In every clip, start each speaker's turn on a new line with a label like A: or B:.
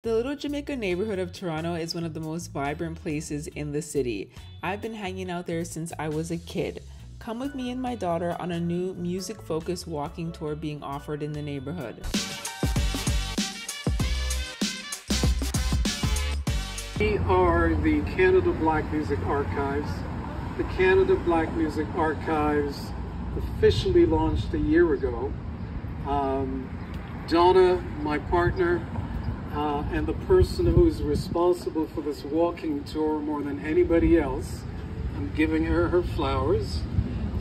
A: The Little Jamaica neighborhood of Toronto is one of the most vibrant places in the city. I've been hanging out there since I was a kid. Come with me and my daughter on a new music-focused walking tour being offered in the neighborhood.
B: We are the Canada Black Music Archives. The Canada Black Music Archives officially launched a year ago. Donna, my partner, and the person who's responsible for this walking tour more than anybody else, I'm giving her her flowers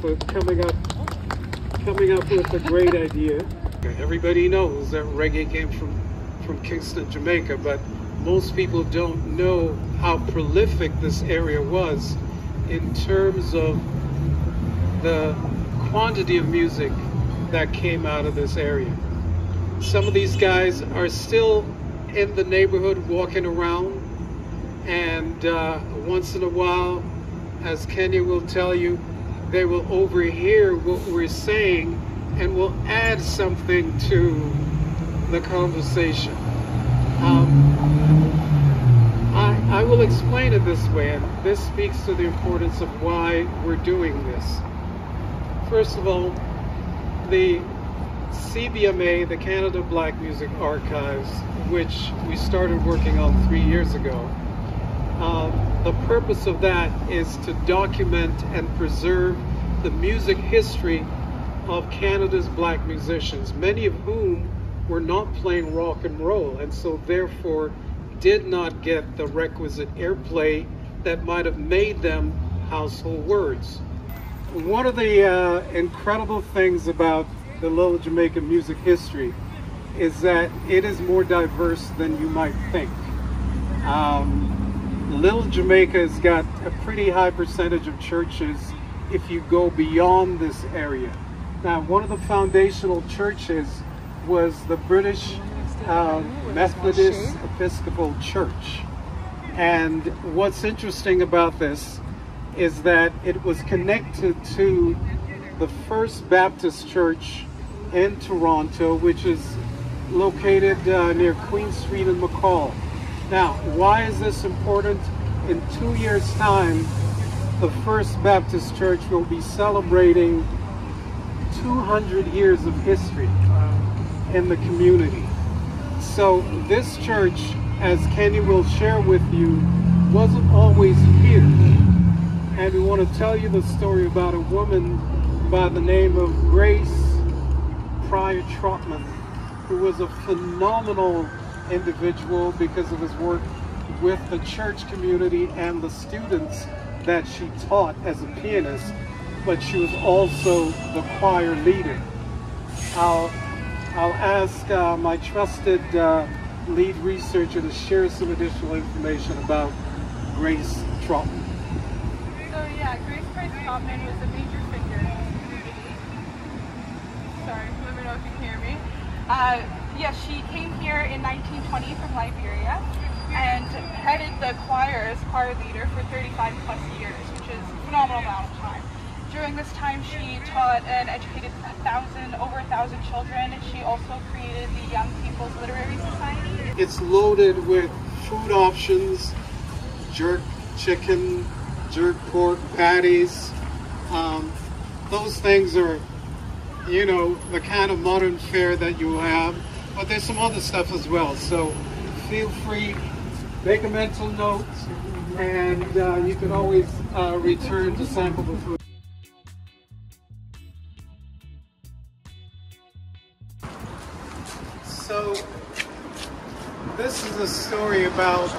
B: for coming up with a great idea. Everybody knows that reggae came from Kingston, Jamaica, but most people don't know how prolific this area was in terms of the quantity of music that came out of this area. Some of these guys are still in the neighborhood walking around, and once in a while, as Kenya will tell you, they will overhear what we're saying and will add something to the conversation. I will explain it this way, and this speaks to the importance of why we're doing this. First of all, the CBMA, the Canada Black Music Archives, which we started working on 3 years ago, the purpose of that is to document and preserve the music history of Canada's black musicians, many of whom were not playing rock and roll, and so therefore did not get the requisite airplay that might have made them household words. One of the incredible things about the Little Jamaica music history is that it is more diverse than you might think. Little Jamaica has got a pretty high percentage of churches if you go beyond this area. Now, one of the foundational churches was the British Methodist Episcopal Church. And what's interesting about this is that it was connected to the First Baptist Church in Toronto, which is located near Queen Street in McCall. Now, why is this important? In 2 years' time, the First Baptist Church will be celebrating 200 years of history in the community. So this church, as Kenny will share with you, wasn't always here. And we want to tell you the story about a woman by the name of Grace Pryor Trotman, who was a phenomenal individual because of his work with the church community and the students that she taught as a pianist, but she was also the choir leader. I'll ask my trusted lead researcher to share some additional information about Grace Trotman.
C: So yeah, Grace Price Trotman was a major figure in the community. Sorry, let me know if you can hear me. Yeah, she came here in 1920 from Liberia and headed the choir as choir leader for 35 plus years, which is a phenomenal amount of time. During this time, she taught and educated over 1,000 children, and she also created the Young People's Literary Society.
B: It's loaded with food options, jerk chicken, jerk pork, patties. Those things are, you know, the kind of modern fare that you have, but there's some other stuff as well. So feel free, make a mental note, and you can always return to sample the food. So this is a story about,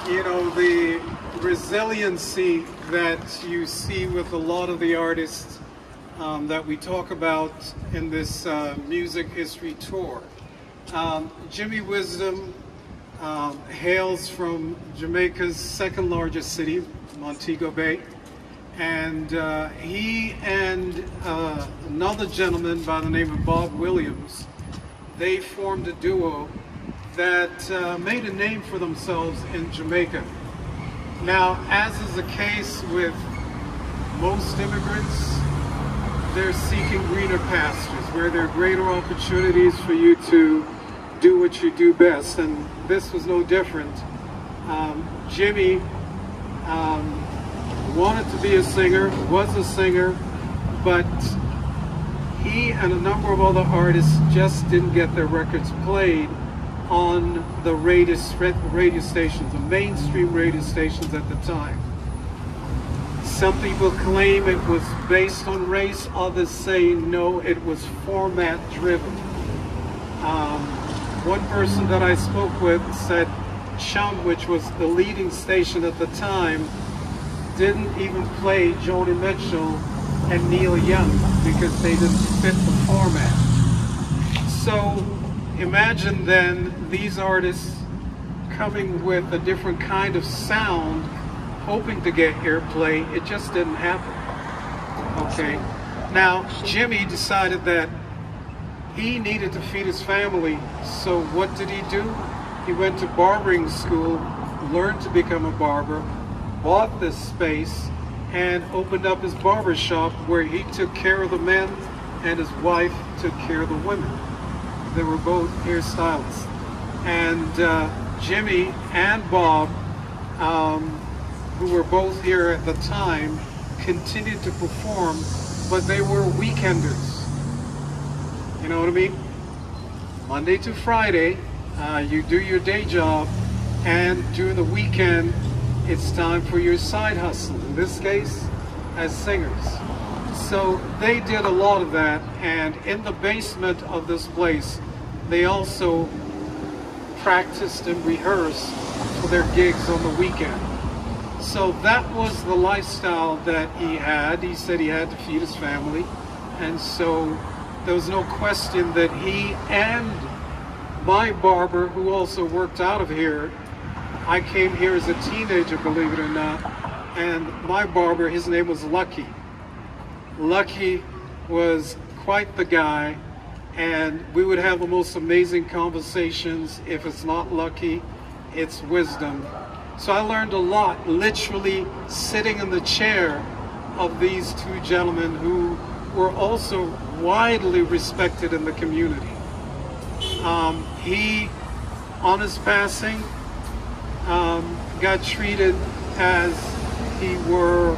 B: you know, the resiliency that you see with a lot of the artists that we talk about in this music history tour. Jimmy Wisdom hails from Jamaica's second largest city, Montego Bay, and he and another gentleman by the name of Bob Williams, they formed a duo that made a name for themselves in Jamaica. Now, as is the case with most immigrants, they're seeking greener pastures where there are greater opportunities for you to do what you do best, and this was no different. Jimmy wanted to be a singer, was a singer, but he and a number of other artists just didn't get their records played on the radio stations, the mainstream radio stations at the time. Some people claim it was based on race, others say no, it was format driven. One person that I spoke with said Chum, which was the leading station at the time, didn't even play Joni Mitchell and Neil Young because they didn't fit the format. So imagine then these artists coming with a different kind of sound, hoping to get airplay. It just didn't happen. Okay. Now Jimmy decided that he needed to feed his family, so what did he do? He went to barbering school, learned to become a barber, bought this space, and opened up his barber shop where he took care of the men and his wife took care of the women. They were both hairstylists. And Jimmy and Bob, who were both here at the time, continued to perform, but they were weekenders. You know what I mean? Monday to Friday, you do your day job, and during the weekend, it's time for your side hustle, in this case, as singers. So they did a lot of that, and in the basement of this place, they also practiced and rehearsed for their gigs on the weekend. So that was the lifestyle that he had. He said he had to feed his family, and so there was no question that he and my barber, who also worked out of here, I came here as a teenager, believe it or not, and my barber, his name was Lucky. Lucky was quite the guy, and we would have the most amazing conversations. If it's not Lucky, it's wisdom. So I learned a lot, literally sitting in the chair of these two gentlemen who were also widely respected in the community. He, on his passing, got treated as he were,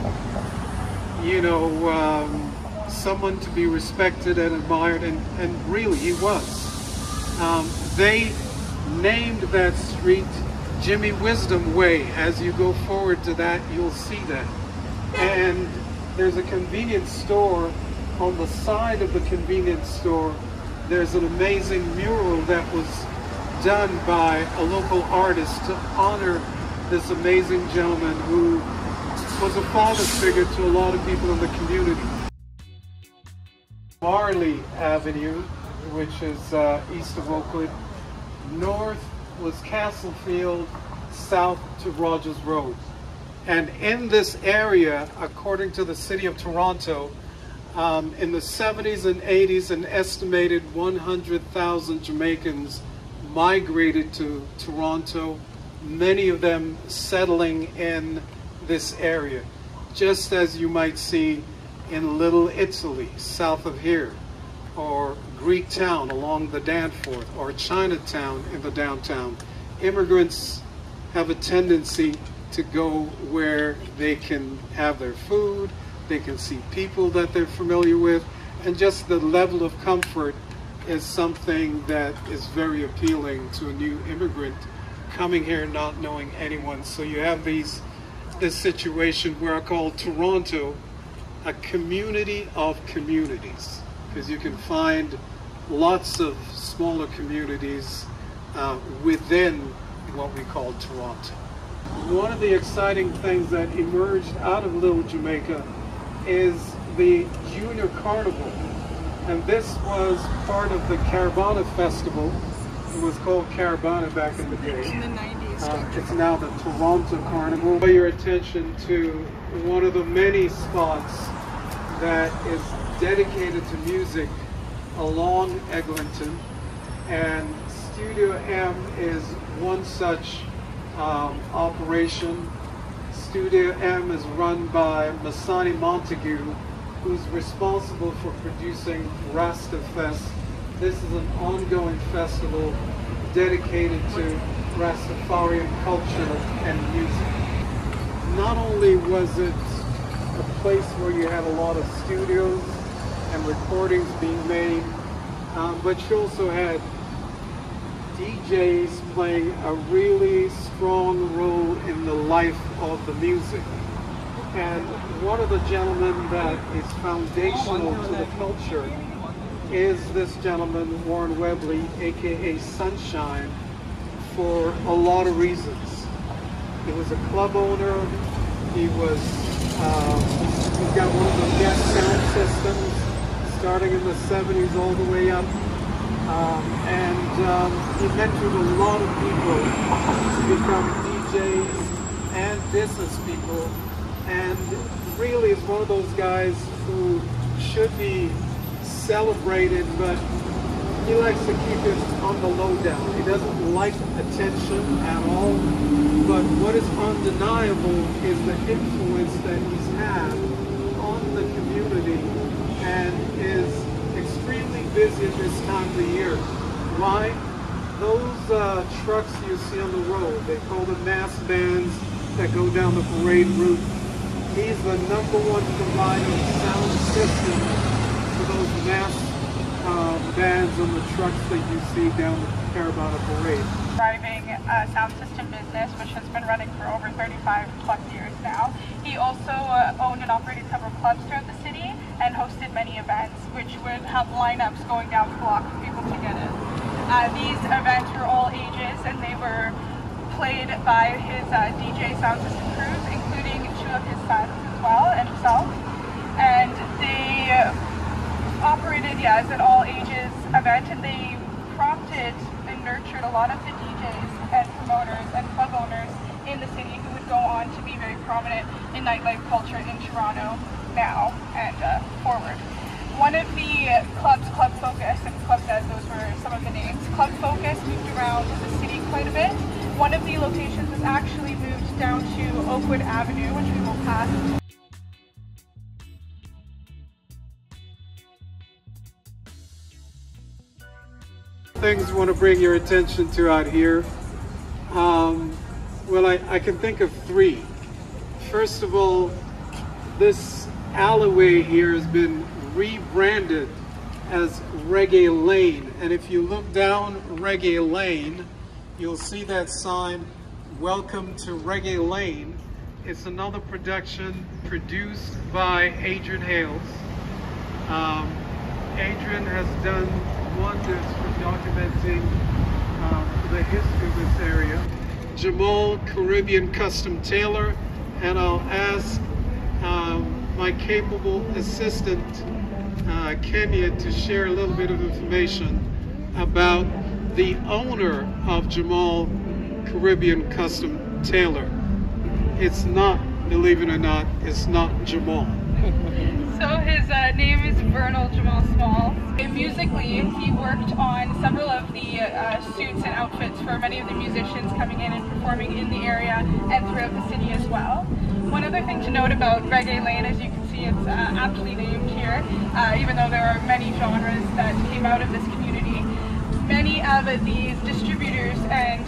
B: you know, someone to be respected and admired, and really he was. They named that street Jimmy Wisdom Way. As you go forward to that, you'll see that. And there's a convenience store. On the side of the convenience store, there's an amazing mural that was done by a local artist to honor this amazing gentleman who was a father figure to a lot of people in the community. Marley Avenue, which is east of Oakwood, north was Castlefield, south to Rogers Road. And in this area, according to the city of Toronto, in the 70s and 80s, an estimated 100,000 Jamaicans migrated to Toronto, many of them settling in this area, just as you might see in Little Italy, south of here, or Greek Town along the Danforth, or Chinatown in the downtown. Immigrants have a tendency to go where they can have their food, they can see people that they're familiar with, and just the level of comfort is something that is very appealing to a new immigrant coming here not knowing anyone. So you have this situation where I call Toronto a community of communities, because you can find lots of smaller communities within what we call Toronto. One of the exciting things that emerged out of Little Jamaica is the Junior Carnival, and this was part of the Caravana Festival. It was called Caravana back in the day.
C: In the 90s.
B: It's now the Toronto Carnival. Draw your attention to one of the many spots that is dedicated to music along Eglinton, and Studio M is one such operation. Studio M is run by Masani Montague, who's responsible for producing Rasta Fest. This is an ongoing festival dedicated to Rastafarian culture and music. Not only was it a place where you had a lot of studios and recordings being made, but you also had DJs playing a really strong role in the life of the music. And one of the gentlemen that is foundational to the culture is this gentleman, Warren Webley, aka Sunshine, for a lot of reasons. He was a club owner. He's got one of the best sound systems, starting in the 70s all the way up. He mentored a lot of people to become DJs and business people, and really is one of those guys who should be celebrated, but he likes to keep it on the low down. He doesn't like attention at all, but what is undeniable is the influence that he's had on the community, and is extremely busy at this time of the year. Why? Those trucks you see on the road, they call them mass bands that go down the parade route. He's the #1 provider of sound system for those mass bands on the trucks that you see down the Caravana Parade.
C: Driving a sound system business, which has been running for over 35 plus years now. He also owned and operated several clubs throughout the city and hosted many events, which would have lineups going down the block for people to get in. These events were all ages, and they were played by his DJ sound system crews, including 2 of his sons as well, and himself. And they operated, as an all ages event, and they prompted and nurtured a lot of the DJs and promoters and club owners in the city who would go on to be very prominent in nightlife culture in Toronto now and forward. One of the clubs, Club Focus, and Club says those were some of the names. Club Focus moved around the city quite a bit. One of the locations was actually moved down to Oakwood Avenue, which we will pass.
B: Things I want to bring your attention to out here. Well, I can think of 3. First of all, this alleyway here has been rebranded as Reggae Lane, and if you look down Reggae Lane, you'll see that sign, "Welcome to Reggae Lane." It's another production produced by Adrian Hales. Adrian has done wonders for documenting the history of this area. Jamal, Caribbean Custom Tailor, and I'll ask my capable assistant, Kenya, to share a little bit of information about the owner of Jamal Caribbean Custom Tailor. It's not, believe it or not, it's not Jamal.
C: So his name is Vernal Jamal Small. Musically, he worked on several of the suits and outfits for many of the musicians coming in and performing in the area and throughout the city as well. One other thing to note about Reggae Lane, as you can see, it's aptly named here, even though there are many genres that came out of this community. Many of these distributors and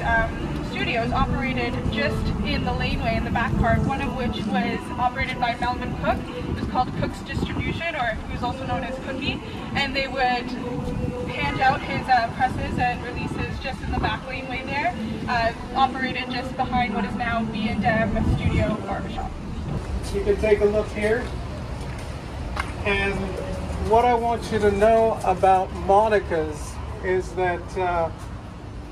C: studios operated just in the laneway in the back part, one of which was operated by Melvin Cook. It was called Cook's Distribution, or he was also known as Cookie, and they would hand out his presses and releases just in the back laneway there, operated just behind what is now B&M Studio Barbershop.
B: You can take a look here, and what I want you to know about Monica's is that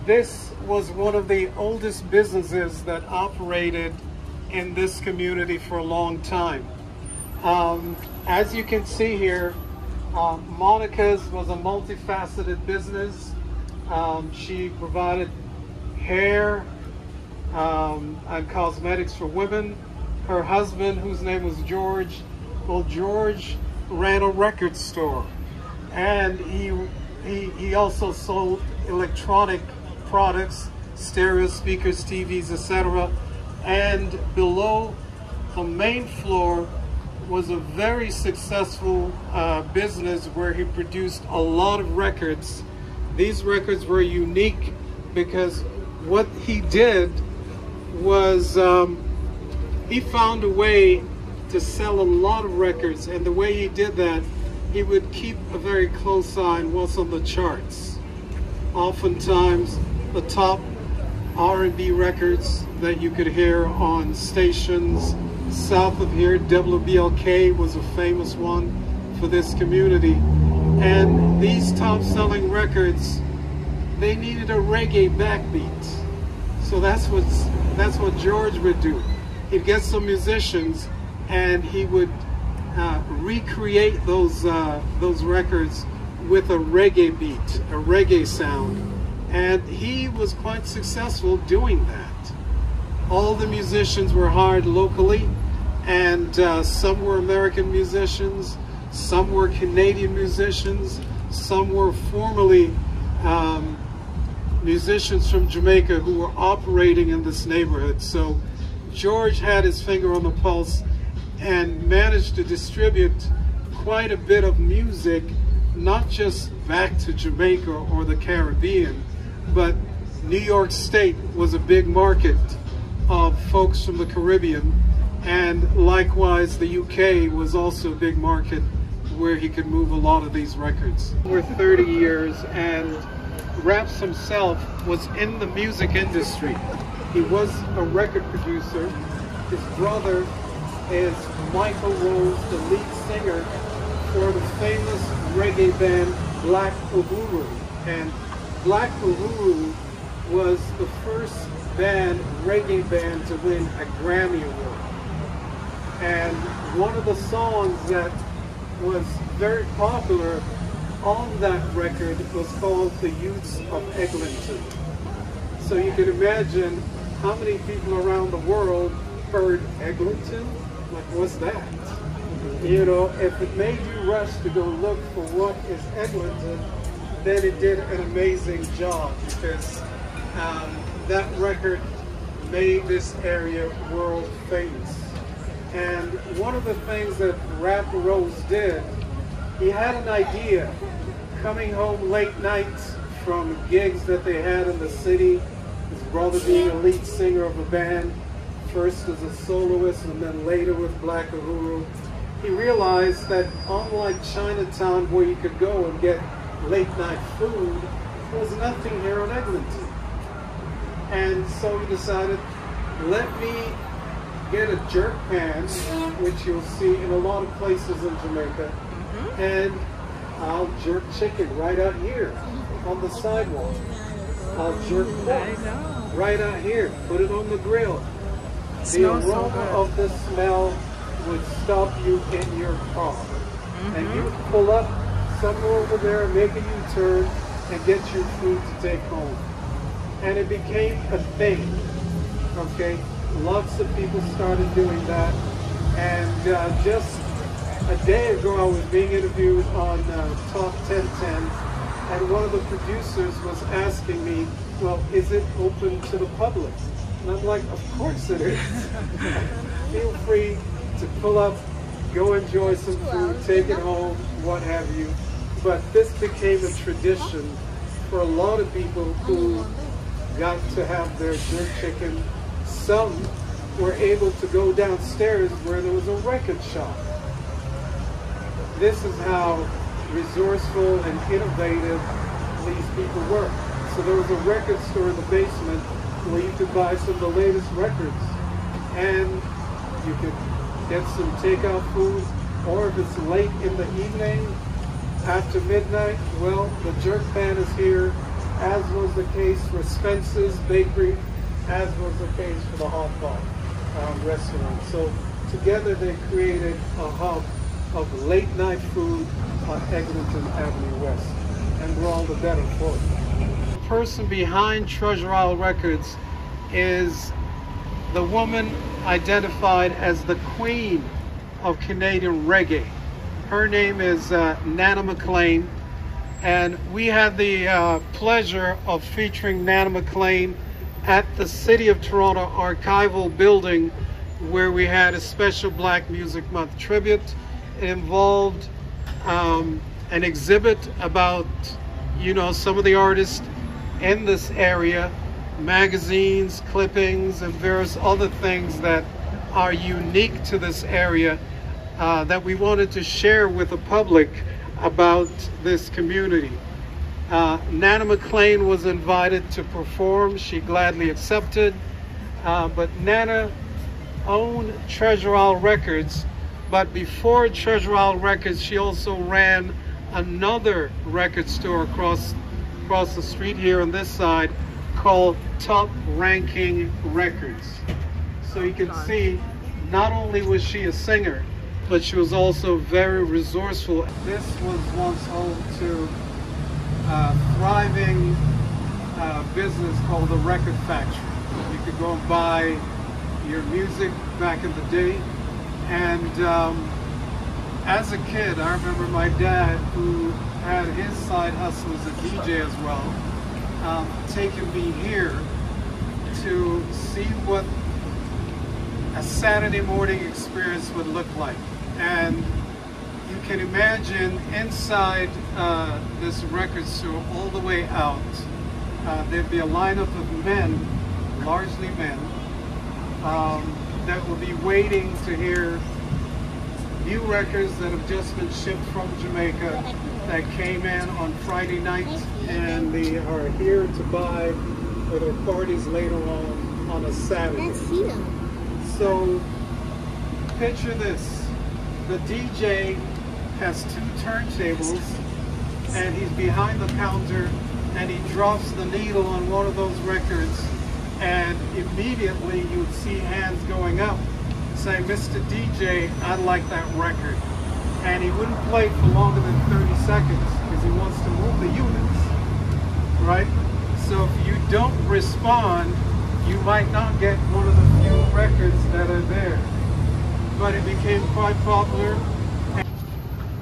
B: this was one of the oldest businesses that operated in this community for a long time. As you can see here, Monica's was a multifaceted business. She provided hair and cosmetics for women. Her husband, whose name was George, well, George ran a record store, and he also sold electronic products, stereo speakers, TVs, etc. And below the main floor was a very successful business where he produced a lot of records. These records were unique because what he did was he found a way to sell a lot of records, and the way he did that, he would keep a very close eye on what's on the charts. Oftentimes, the top R&B records that you could hear on stations south of here, WBLK was a famous one for this community. And these top-selling records, they needed a reggae backbeat. So that's what George would do. He'd get some musicians and he would recreate those records with a reggae beat, a reggae sound. And he was quite successful doing that. All the musicians were hired locally, and some were American musicians, some were Canadian musicians, some were formerly musicians from Jamaica who were operating in this neighborhood. So George had his finger on the pulse and managed to distribute quite a bit of music, not just back to Jamaica or the Caribbean, but New York State was a big market of folks from the Caribbean, and likewise the UK was also a big market where he could move a lot of these records. For 30 years, and Raps himself was in the music industry. He was a record producer. His brother is Michael Rose, the lead singer for the famous reggae band Black Uhuru. And Black Uhuru was the first reggae band to win a Grammy Award. And one of the songs that was very popular on that record was called The Youths of Eglinton. So you can imagine how many people around the world heard Eglinton? Like, what's that? You know, if it made you rush to go look for what is Eglinton, then it did an amazing job, because that record made this area world famous. And one of the things that Rap Rose did, he had an idea coming home late nights from gigs that they had in the city, his brother being a lead singer of a band, first as a soloist and then later with Black Uhuru. He realized that unlike Chinatown, where you could go and get late night food, there was nothing here in Eglinton. And so he decided, let me get a jerk pan, which you'll see in a lot of places in Jamaica, and I'll jerk chicken right out here on the sidewalk. I'll jerk pork right out here, put it on the grill. The aroma of the smell would stop you in your car. And you pull up somewhere over there, make a U-turn, and get your food to take home. And it became a thing, okay? Lots of people started doing that. And just a day ago, I was being interviewed on Talk 1010, and one of the producers was asking me, well, is it open to the public? And I'm like, of course it is. Feel free to pull up, go enjoy some food, take it home, what have you. But this became a tradition for a lot of people who got to have their jerk chicken. Some were able to go downstairs where there was a record shop. This is how resourceful and innovative these people were. So there was a record store in the basement where you could buy some of the latest records, and you could get some takeout food, or if it's late in the evening, after midnight, well, the jerk pan is here, as was the case for Spencer's Bakery, as was the case for the Hot Pot restaurant. So together they created a hub of late night food on Eglinton Avenue West, and we're all the better for it. The person behind Treasure Isle Records is the woman identified as the queen of Canadian reggae. Her name is Nana McLean, and we had the pleasure of featuring Nana McLean at the City of Toronto Archival Building, where we had a special Black Music Month tribute. It involved an exhibit about, you know, some of the artists in this area, magazines, clippings, and various other things that are unique to this area that we wanted to share with the public about this community. Nana McClain was invited to perform. She gladly accepted, but Nana owned Treasure Isle Records, but before Treasure Isle Records, she also ran another record store across the street here on this side called Top Ranking Records. So you can see, not only was she a singer, but she was also very resourceful. This was once home to a thriving business called the Record Factory. You could go and buy your music back in the day. And as a kid, I remember my dad, who had his side hustle as a DJ as well, taking me here to see what a Saturday morning experience would look like. And you can imagine inside this record store, all the way out, there'd be a lineup of men, largely men, that will be waiting to hear new records that have just been shipped from Jamaica that came in on Friday night, and they are here to buy for their parties later on a Saturday. So picture this. The DJ has two turntables, and he's behind the counter, and he drops the needle on one of those records, and immediately you would see hands going up saying, "Mr. DJ, I'd like that record." And he wouldn't play for longer than 30 seconds because he wants to move the units, right? So if you don't respond, you might not get one of the few records that are there. But it became quite popular.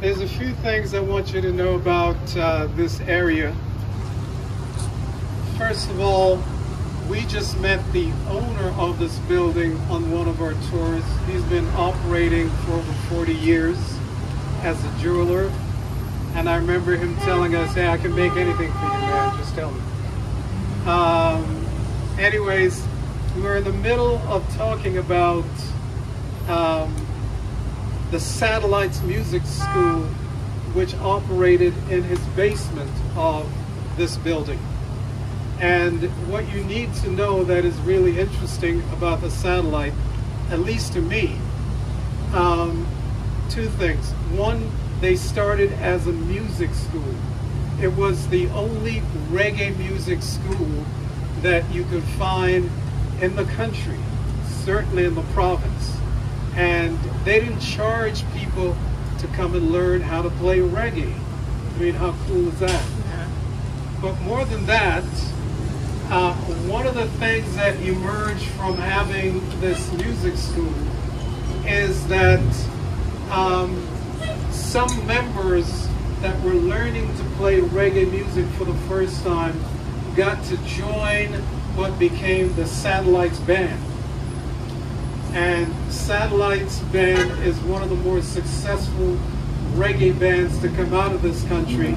B: There's a few things I want you to know about this area. First of all, we just met the owner of this building on one of our tours. He's been operating for over 40 years as a jeweler. And I remember him telling us, "Hey, I can make anything for you, man, just tell me." Anyways, we were in the middle of talking about the Satellites Music School, which operated in his basement of this building. And what you need to know that is really interesting about the Satellite, at least to me, two things. One, they started as a music school. It was the only reggae music school that you could find in the country, certainly in the province. And they didn't charge people to come and learn how to play reggae. I mean, how cool is that? Yeah. But more than that, one of the things that emerged from having this music school is that some members that were learning to play reggae music for the first time got to join what became the Satellites Band. And Satellites Band is one of the more successful reggae bands to come out of this country,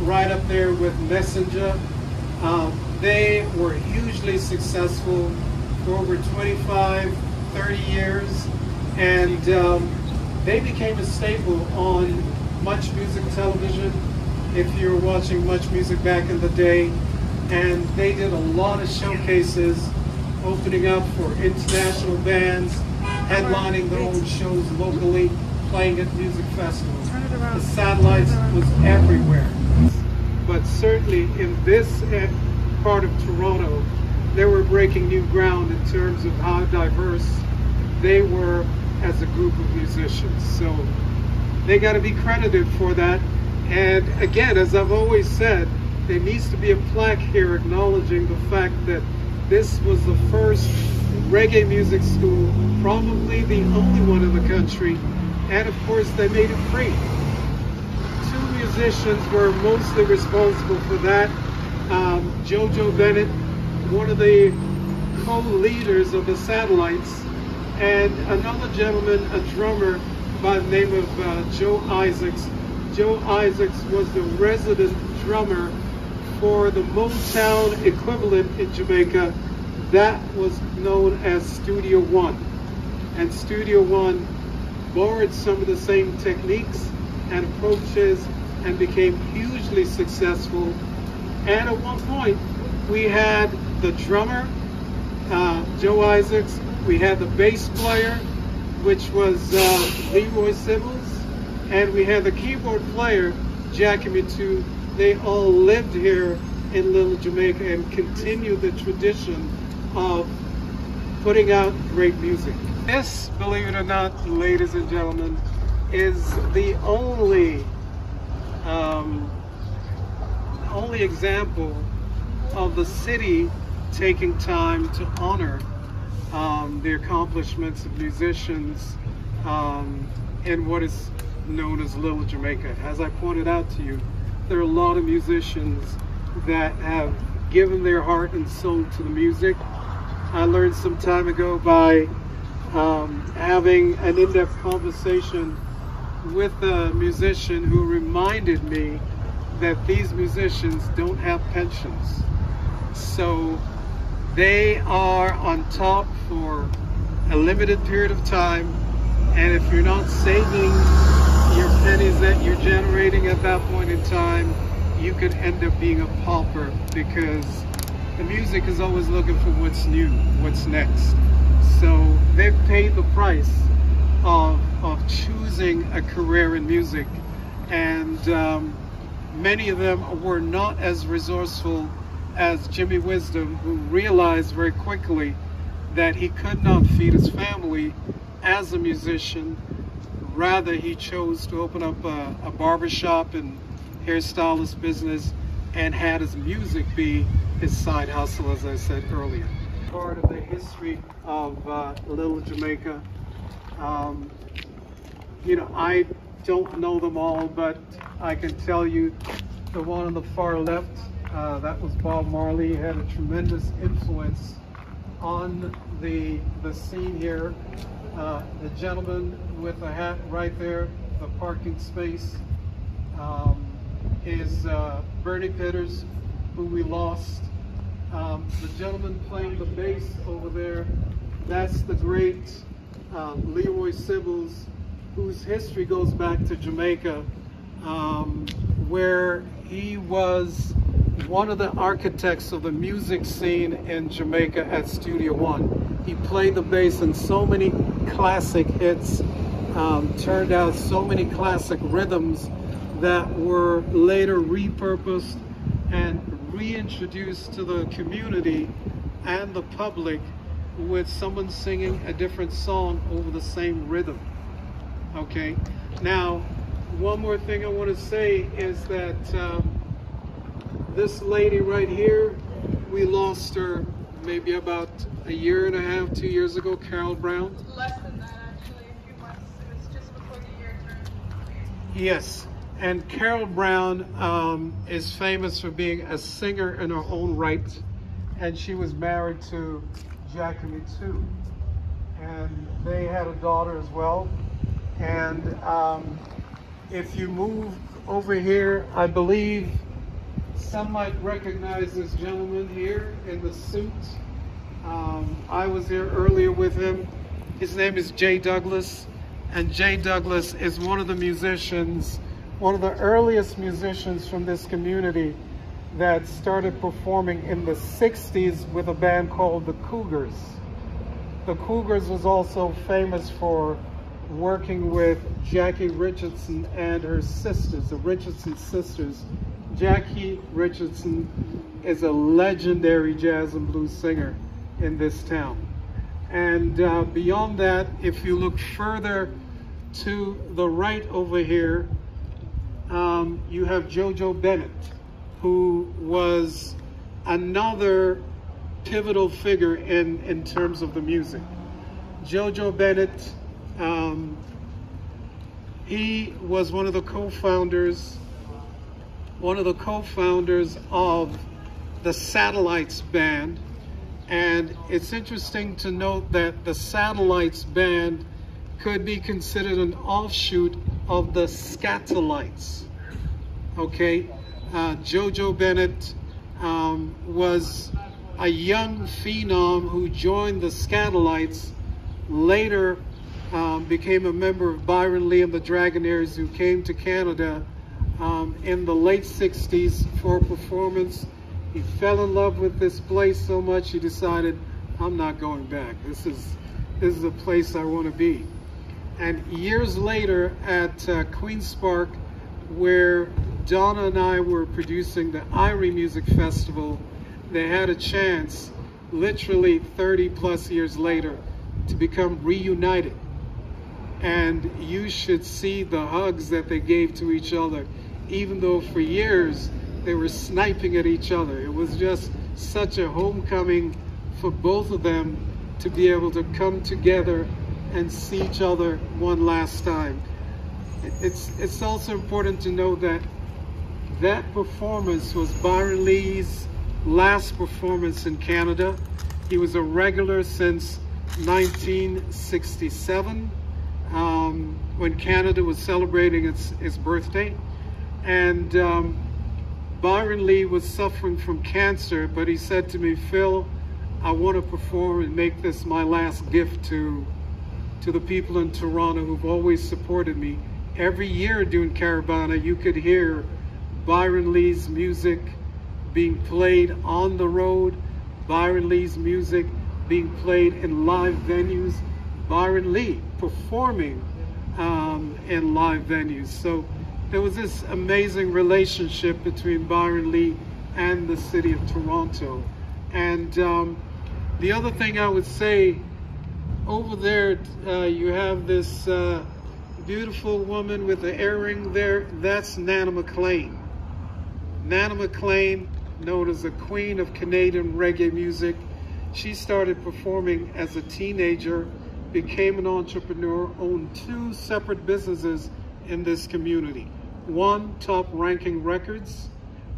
B: right up there with Messenger. They were hugely successful for over 25, 30 years, and they became a staple on Much Music television, if you were watching Much Music back in the day. And they did a lot of showcases, opening up for international bands, headlining their own shows locally, playing at music festivals. The Satellites was everywhere. But certainly in this part of Toronto, they were breaking new ground in terms of how diverse they were as a group of musicians. So they got to be credited for that. And again, as I've always said, there needs to be a plaque here acknowledging the fact that this was the first reggae music school, probably the only one in the country, and of course they made it free. Two musicians were mostly responsible for that. Jojo Bennett, one of the co-leaders of the Satellites, and another gentleman, a drummer by the name of Joe Isaacs. Joe Isaacs was the resident drummer for the Motown equivalent in Jamaica, that was known as Studio One. And Studio One borrowed some of the same techniques and approaches and became hugely successful. And at one point, we had the drummer, Joe Isaacs, we had the bass player, which was Leroy Sibbles, and we had the keyboard player, Jackie Mitu. They all lived here in Little Jamaica and continued the tradition of putting out great music. This, believe it or not, ladies and gentlemen, is the only example of the city taking time to honor the accomplishments of musicians in what is known as Little Jamaica. As I pointed out to you, there are a lot of musicians that have given their heart and soul to the music. I learned some time ago by having an in-depth conversation with a musician who reminded me that these musicians don't have pensions. So they are on top for a limited period of time, and if you're not saving your pennies that you're generating at that point in time, you could end up being a pauper, because the music is always looking for what's new, what's next. So they've paid the price of choosing a career in music, and many of them were not as resourceful as Jimmy Wisdom, who realized very quickly that he could not feed his family as a musician. Rather, he chose to open up a barbershop and hairstylist business and had his music be his side hustle, as I said earlier. Part of the history of Little Jamaica. You know, I don't know them all, but I can tell you the one on the far left, that was Bob Marley. He had a tremendous influence on the scene here. The gentleman with the hat right there, the parking space, is Bernie Pitters, who we lost. The gentleman playing the bass over there, that's the great Leroy Sibbles, whose history goes back to Jamaica, where he was one of the architects of the music scene in Jamaica at Studio One. He played the bass in so many classic hits, turned out so many classic rhythms that were later repurposed and reintroduced to the community and the public, with someone singing a different song over the same rhythm. Okay, now one more thing I want to say is that this lady right here, we lost her maybe about a year and a half, 2 years ago, Carol Brown.
C: Less than that, actually, a few months. It was just before the year turned.
B: Yes, and Carol Brown is famous for being a singer in her own right, and she was married to Jackie Mitu, and they had a daughter as well. And if you move over here, I believe some might recognize this gentleman here in the suit. I was here earlier with him. His name is Jay Douglas, and Jay Douglas is one of the musicians, one of the earliest musicians from this community that started performing in the 60s with a band called the Cougars. The Cougars was also famous for working with Jackie Richardson and her sisters, the Richardson sisters. Jackie Richardson is a legendary jazz and blues singer in this town. And beyond that, if you look further to the right over here, you have JoJo Bennett, who was another pivotal figure in terms of the music. JoJo Bennett, he was one of the co-founders of the Satellites band. And it's interesting to note that the Satellites band could be considered an offshoot of the Scatolites. Okay, JoJo Bennett was a young phenom who joined the Scatolites, later became a member of Byron Lee and the Dragonaires, who came to Canada in the late 60s for a performance. He fell in love with this place so much he decided, I'm not going back. This is a place I want to be. And years later at Queen's Park, where Donna and I were producing the Irie Music Festival, they had a chance, literally 30 plus years later, to become reunited. And you should see the hugs that they gave to each other, even though for years they were sniping at each other. It was just such a homecoming for both of them to be able to come together and see each other one last time. It's also important to know that that performance was Byron Lee's last performance in Canada. He was a regular since 1967, when Canada was celebrating its birthday. And Byron Lee was suffering from cancer, but he said to me, Phil, I want to perform and make this my last gift to the people in Toronto who've always supported me. Every year during Caravana, you could hear Byron Lee's music being played on the road, Byron Lee's music being played in live venues, Byron Lee performing in live venues. So there was this amazing relationship between Byron Lee and the city of Toronto. And the other thing I would say, over there you have this beautiful woman with the earring there. That's Nana McLean. Nana McLean, known as the queen of Canadian reggae music. She started performing as a teenager, became an entrepreneur, owned 2 separate businesses in this community. One, Top Ranking Records,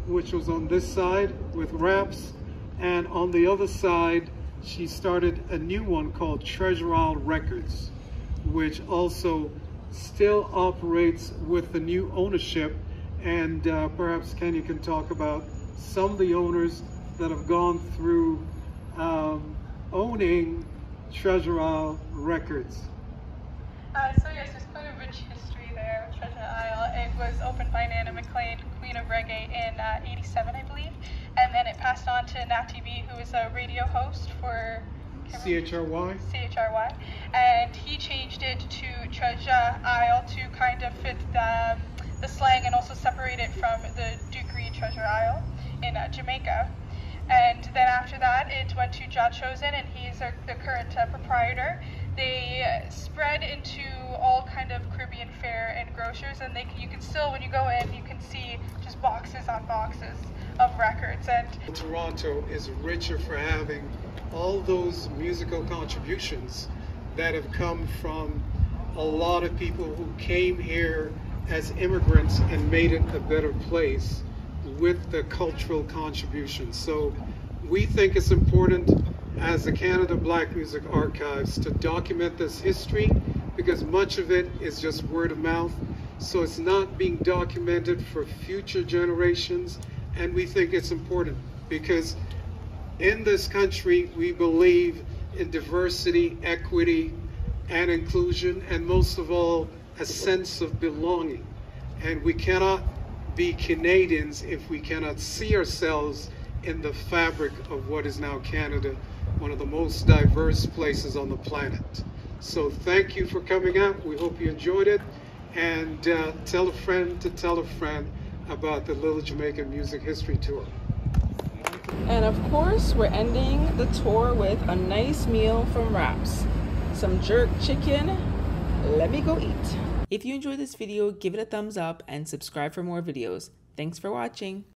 B: which was on this side with raps, and on the other side, she started a new one called Treasure Isle Records, which also still operates with the new ownership. And perhaps Kenya can talk about some of the owners that have gone through owning Treasure Isle Records.
C: So yes, there's quite a rich history there with Treasure Isle. It was opened by Nana McLean, Queen of Reggae, in '87, I believe. And then it passed on to Nat TV, who is a radio host for
B: CHRY.
C: CHRY. And he changed it to Treasure Isle to kind of fit the slang and also separate it from the Dukery Treasure Isle in Jamaica. And then after that, it went to Jah Chosen, and he's the current proprietor. They spread into all kind of Caribbean fare and grocers, and you can still, when you go in, you can see just boxes on boxes of records. And
B: Toronto is richer for having all those musical contributions that have come from a lot of people who came here as immigrants and made it a better place with the cultural contributions. So we think it's important as the Canada Black Music Archives to document this history, because much of it is just word of mouth. So it's not being documented for future generations. And we think it's important because in this country, we believe in diversity, equity, and inclusion, and most of all, a sense of belonging. And we cannot be Canadians if we cannot see ourselves in the fabric of what is now Canada, one of the most diverse places on the planet. So thank you for coming out. We hope you enjoyed it. And tell a friend to tell a friend about the Little Jamaica Music History Tour.
A: And of course, we're ending the tour with a nice meal from Raps. Some jerk chicken. Let me go eat. If you enjoyed this video, give it a thumbs up and subscribe for more videos. Thanks for watching.